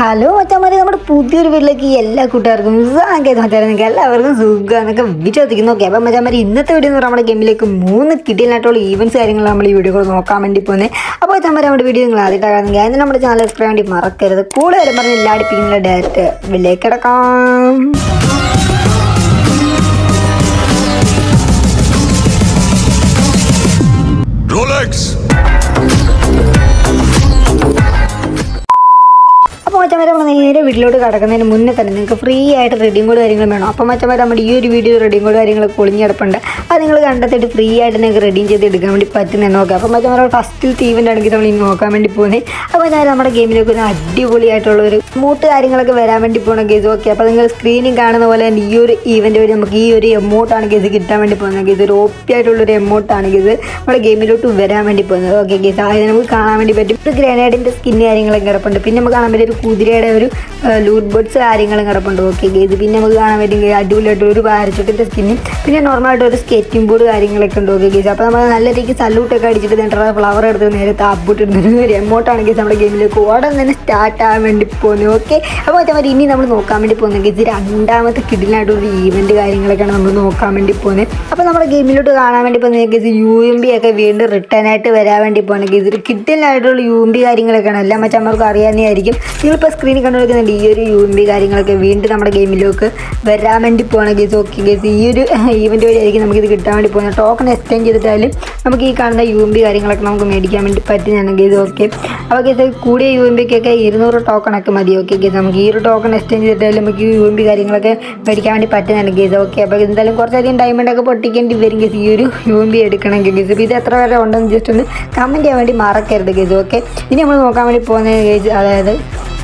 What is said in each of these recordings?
Hello മച്ചാമാരെ, നമ്മുടെ പുതിയൊരു വീട്ടിലേക്ക് എല്ലാ കൂട്ടുകാർക്കും നിങ്ങൾക്ക് എല്ലാവർക്കും സുഖം എന്നൊക്കെ വിശ്വസിക്കുന്നു. ഓക്കെ, അപ്പം മച്ചാമാരെ ഇന്നത്തെ വീഡിയോ എന്ന് പറഞ്ഞാൽ നമ്മുടെ ഗെയിമിലേക്ക് 3 കിട്ടിയില്ലായിട്ടുള്ള ഈവൻസ് കാര്യങ്ങൾ നമ്മൾ ഈ വീഡിയോ നോക്കാൻ വേണ്ടി പോകുന്നത്. അപ്പോൾ മച്ചാമാരെ, നമ്മുടെ വീഡിയോ നിങ്ങൾ ആദ്യമായിട്ടാണെങ്കിൽ അതിന് നമ്മുടെ ചാനൽ സബ്സ്ക്രൈബ് വേണ്ടി മറക്കരുത്. കൂടുതലും പറഞ്ഞ് എല്ലാ അടിപ്പിക്കുന്ന ഡയറക്റ്റ് വീട്ടിലേക്ക് കിടക്കാം. അപ്പോൾ മച്ചന്മാരെ, നമ്മൾ നേരെ വീട്ടിലോട്ട് കിടക്കുന്നതിന് മുന്നേ തന്നെ നിങ്ങൾക്ക് ഫ്രീ ആയിട്ട് റെഡിയും കോഡ് കാര്യങ്ങളും വേണം. അപ്പോൾ മച്ചന്മാരെ, നമ്മുടെ ഈ ഒരു വീഡിയോ റെഡിയും കോഡ് കാര്യങ്ങളൊക്കെ പൊളിഞ്ഞെടുപ്പുണ്ട്. അത് നിങ്ങൾ കണ്ടെത്തിയിട്ട് ഫ്രീ ആയിട്ട് നിങ്ങൾക്ക് റെഡീം ചെയ്ത് എടുക്കാൻ വേണ്ടി പറ്റുന്നത് നോക്കാം. അപ്പോൾ മച്ചന്മാരെ, ഫസ്റ്റിൽ ഈവൻ്റ് ആണെങ്കിൽ നമ്മൾ ഇനി നോക്കാൻ വേണ്ടി പോകുന്നത്. അപ്പോൾ ഞാൻ നമ്മുടെ ഗെയിമിലേക്ക് ഒരു അടിപൊളിയായിട്ടുള്ളൊരു മൂട്ട് കാര്യങ്ങളൊക്കെ വരാൻ വേണ്ടി പോകണം ഗേസ്. ഓക്കെ, അപ്പോൾ നിങ്ങൾ സ്ക്രീനിൽ കാണുന്ന പോലെ തന്നെ ഈ ഒരു ഈവൻ്റ് വഴി നമുക്ക് ഈ ഒരു എമൗണ്ടാണ് ഗേസ് കിട്ടാൻ വേണ്ടി പോകുന്നത്. ഗേസ് ഒരു ഓപ്പി ആയിട്ടുള്ളൊരു എമൗണ്ടാണ് ഗേസ് നമ്മുടെ ഗെയിമിലോട്ട് വരാൻ വേണ്ടി പോകുന്നത്. ഓക്കെ ഗേസ്, അത് നമുക്ക് കാണാൻ വേണ്ടി പറ്റും. ഒരു ഗ്രനേഡിൻ്റെ സ്കിന്ന് കാര്യങ്ങളൊക്കെ കിടപ്പുണ്ട്. പിന്നെ നമുക്ക് കാണാൻ പറ്റിയ ഒരു കുതിരയുടെ ഒരു ലൂട്ട് ബോട്ട്സ് കാര്യങ്ങളും കിടപ്പുണ്ട്. ഓക്കെ ഗേസ്, പിന്നെ നമുക്ക് കാണാൻ പറ്റും അടിപൊളിയായിട്ട് ഒരു പാരച്ചൂട്ടിൻ്റെ സ്കിന്നും പിന്നെ നോർമലായിട്ട് ഒരു സ്കേറ്റിംഗ് ബോർഡ് കാര്യങ്ങളൊക്കെ ഉണ്ട്. ഓക്കെ ഗേസ്, അപ്പോൾ നമ്മൾ നല്ല രീതിക്ക് സല്യൂട്ടൊക്കെ അടിച്ചിട്ട് നേരെ ഫ്ലവർ എടുത്ത് നേരെ താപ്പിട്ടിരുന്ന ഒരു എമൗണ്ടാണ് ഗേസ് നമ്മുടെ ഗെയിമിലേക്ക് ഉടൻ തന്നെ സ്റ്റാർട്ട് ആകാൻ വേണ്ടി പോകുന്നത്. ഓക്കെ, അപ്പോൾ മറ്റേ ഇനി നമ്മൾ നോക്കാൻ വേണ്ടി പോകുന്നത് ഗേസ് രണ്ടാമത്തെ കിഡിലായിട്ടൊരു ഈവൻറ്റ് കാര്യങ്ങളൊക്കെയാണ് നമ്മൾ നോക്കാൻ വേണ്ടി പോകുന്നത്. അപ്പോൾ നമ്മുടെ ഗെയിമിലോട്ട് കാണാൻ വേണ്ടി പോകുന്നത് ഗേസ് UMP ഒക്കെ വീണ്ടും റിട്ടേൺ ആയിട്ട് വരാൻ വേണ്ടി പോകുന്നത്. ഗേസ് ഒരു കിഡിലായിട്ടുള്ള UMP കാര്യങ്ങളൊക്കെയാണ് എല്ലാം മച്ചന്മാർക്ക് അറിയാവുന്നതായിരിക്കും. നിങ്ങളിപ്പോൾ സ്ക്രീനിൽ കണ്ടുകൊടുക്കുന്നുണ്ട് ഈ ഒരു UMP കാര്യങ്ങളൊക്കെ വീണ്ടും നമ്മുടെ ഗെയിമിലേക്ക് വരാൻ വേണ്ടി പോകുന്ന ഗേസ്. ഓക്കെ ഗേസ്, ഈ ഒരു ഈവൻറ്റ് വഴിയായിരിക്കും നമുക്കിത് കിട്ടാൻ വേണ്ടി പോകുന്നത്. ടോക്കൺ എക്സ്ചേഞ്ച് ചെയ്തിട്ടാലും നമുക്ക് ഈ കാണുന്ന UMP കാര്യങ്ങളൊക്കെ നമുക്ക് മേടിക്കാൻ വേണ്ടി പറ്റുന്നതാണ് ഗേസ്. ഓക്കെ, അപ്പോൾ ഗേസ് കൂടിയ UMPക്കൊക്കെ 200 ടോക്കണൊക്കെ മതി. ഓക്കെ ഗേസ്, നമുക്ക് ഈ ഒരു ടോക്കൺ എക്സ്ചേഞ്ച് ചെയ്തിട്ടാലും നമുക്ക് ഈ UMP കാര്യങ്ങളൊക്കെ മേടിക്കാൻ വേണ്ടി പറ്റുന്നതാണ് ഗേസ്. ഓക്കെ, അപ്പോൾ എന്തായാലും കുറച്ചധികം ഡയമണ്ടൊക്കെ പൊട്ടിക്കേണ്ടി വരും ഗേസ് ഈ ഒരു UMP എടുക്കണമെങ്കിൽ ഗേസ്. അപ്പോൾ ഇത് എത്ര വരെ ഉണ്ടെന്ന് ജസ്റ്റ് ഒന്ന് കമൻറ്റ് ചെയ്യാൻ വേണ്ടി മറക്കരുത് ഗേസ്. ഓക്കെ, ഇനി നമ്മൾ നോക്കാൻ വേണ്ടി പോകുന്നത് ഗേസ് അതായത്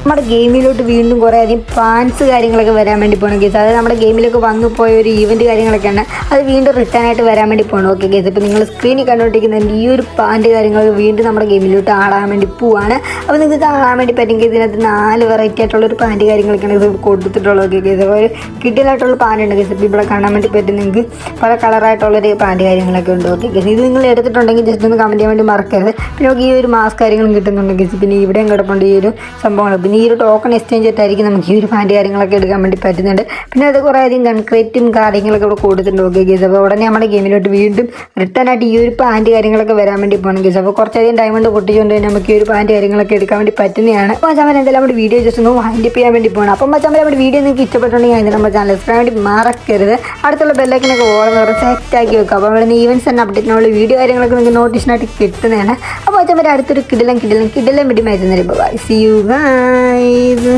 നമ്മുടെ ഗെയിമിലോട്ട് വീണ്ടും കുറേ അധികം പാൻസ് കാര്യങ്ങളൊക്കെ വരാൻ വേണ്ടി പോകണം ഗേസ്. അതായത് നമ്മുടെ ഗെയിമിലേക്ക് വന്നു പോയ ഒരു ഈവൻറ്റ് കാര്യങ്ങളൊക്കെയാണ് അത് വീണ്ടും റിട്ടേൺ ആയിട്ട് വരാൻ വേണ്ടി പോകണം. ഓക്കെ ഗേസ്, ഇപ്പോൾ നിങ്ങൾ സ്ക്രീനിൽ കണ്ടുകൊണ്ടിരിക്കുന്നത് ഈ ഒരു പാൻറ്റ് കാര്യങ്ങളൊക്കെ വീണ്ടും നമ്മുടെ ഗെയിമിലോട്ട് ആടാൻ വേണ്ടി പോവാണ്. അപ്പോൾ നിങ്ങൾക്ക് കാണാൻ വേണ്ടി പറ്റുമെങ്കിൽ ഇതിനകത്ത് 4 വെറൈറ്റി ആയിട്ടുള്ളൊരു പാൻറ്റ് കാര്യങ്ങളൊക്കെയാണ് ഇത് കൊടുത്തിട്ടുള്ളത്. ഓക്കെ ഗേസ്, അപ്പോൾ ഒരു കിഡിലായിട്ടുള്ള പാൻറ്റ് ഉണ്ട് ഗേസ്. ഇപ്പോൾ ഇവിടെ കാണാൻ വേണ്ടി പറ്റും നിങ്ങൾക്ക് പല കളറായിട്ടുള്ളൊരു പാൻറ്റ് കാര്യങ്ങളൊക്കെ ഉണ്ട്. ഓക്കെ ഗേസ്, ഇത് നിങ്ങൾ എടുത്തിട്ടുണ്ടെങ്കിൽ ജസ്റ്റ് ഒന്ന് കമൻറ്റ് ചെയ്യാൻ വേണ്ടി മറക്കരുത്. പിന്നെ നമുക്ക് ഈ ഒരു മാസ്ക് കാര്യങ്ങളും കിട്ടുന്നുണ്ട് ഗേസ്. പിന്നെ ഇവിടെയും കിടപ്പുണ്ട് ഈ ഒരു സംഭവങ്ങൾ. പിന്നെ ഈ ഒരു ടോക്കൺ എക്സ്ചേഞ്ച് ആയിട്ടായിരിക്കും നമുക്ക് ഈ ഒരു പാൻറ്റ് കാര്യങ്ങളൊക്കെ എടുക്കാൻ വേണ്ടി പറ്റുന്നുണ്ട്. പിന്നെ അത് കുറേ അധികം കൺക്രീറ്റും കാര്യങ്ങളൊക്കെ ഇവിടെ കൊടുത്തിട്ടുണ്ട്. ഓക്കെ ഗേസ്, അപ്പോൾ ഉടനെ നമ്മുടെ ഗെയിമിലോട്ട് വീണ്ടും റിട്ടേൺ ആയിട്ട് ഈ ഒരു പാൻറ്റ് കാര്യങ്ങളൊക്കെ വരാൻ വേണ്ടി പോകണം ഗേസ്. അപ്പോൾ കുറച്ചധികം ഡയമണ്ട് പൊട്ടിച്ചുകൊണ്ട് തന്നെ നമുക്ക് ഈ ഒരു പാൻറ്റ് കാര്യങ്ങളൊക്കെ എടുക്കാൻ വേണ്ടി പറ്റുന്നതാണ്. അപ്പോൾ മച്ചാമാരെ, എന്തായാലും നമ്മുടെ വീഡിയോ ജസ്റ്റ് ഒന്ന് വൈൻഡ് അപ്പ് ചെയ്യാൻ വേണ്ടി പോകണം. അപ്പോൾ മച്ചാമാരെ, നമ്മുടെ വീഡിയോ നിങ്ങൾക്ക് ഇഷ്ടപ്പെട്ടുണ്ടെങ്കിൽ അതിന് നമ്മുടെ ചാനൽ സബ്സ്ക്രൈബ് വേണ്ടി മറക്കരുത്. അടുത്തുള്ള ബെല്ലൈക്കനൊക്കെ ഓളം പറഞ്ഞ് സെറ്റാക്കി വെക്കുക. അപ്പോൾ നമ്മുടെ ഈവൻസ് തന്നെ അപ്ഡേറ്റിനുള്ള വീഡിയോ കാര്യങ്ങളൊക്കെ നിങ്ങൾക്ക് നോട്ടീഷനായിട്ട് കിട്ടുന്നതാണ്. അപ്പോൾ മച്ചാമാരെ, അടുത്തൊരു കിടിലം വീഡിയോ മാറ്റുന്നേരം ബൈ, സീ യു ഗൈസ്.